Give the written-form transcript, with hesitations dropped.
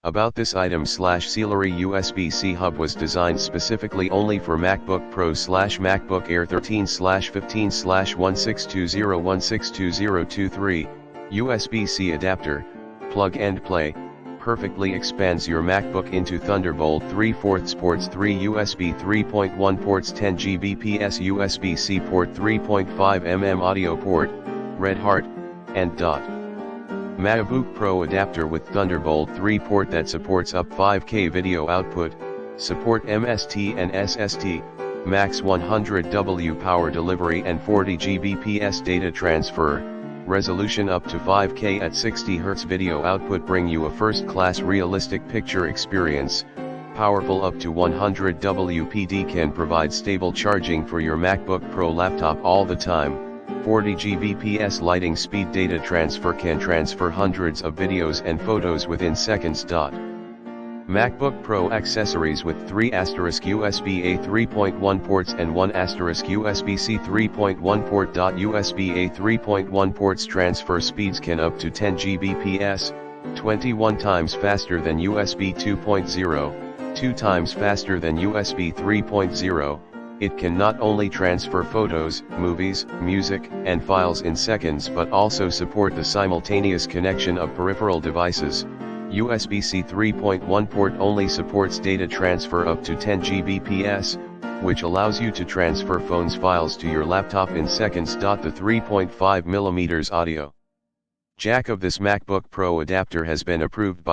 About this item /Celery USB-C hub was designed specifically only for MacBook Pro /MacBook Air 13/15 /1620162023, USB-C adapter, plug and play, perfectly expands your MacBook into Thunderbolt 3/4 ports 3 USB 3.1 ports 10 Gbps USB-C port 3.5 mm audio port, Red Heart, and dot. MacBook Pro adapter with Thunderbolt 3 port that supports up 5K video output, support MST and SST, max 100W power delivery and 40 Gbps data transfer, resolution up to 5K at 60Hz video output bring you a first-class realistic picture experience, powerful up to 100W PD can provide stable charging for your MacBook Pro laptop all the time. 40 Gbps lighting speed data transfer can transfer hundreds of videos and photos within seconds. MacBook Pro accessories with 3 USB-A 3.1 ports and 1 USB-C 3.1 port. USB-A 3.1 ports transfer speeds can up to 10 Gbps, 21 times faster than USB 2.0, 2 times faster than USB 3.0. It can not only transfer photos, movies, music, and files in seconds but also support the simultaneous connection of peripheral devices. USB-C 3.1 port only supports data transfer up to 10 Gbps, which allows you to transfer phones files to your laptop in seconds. The 3.5mm audio jack of this MacBook Pro adapter has been approved by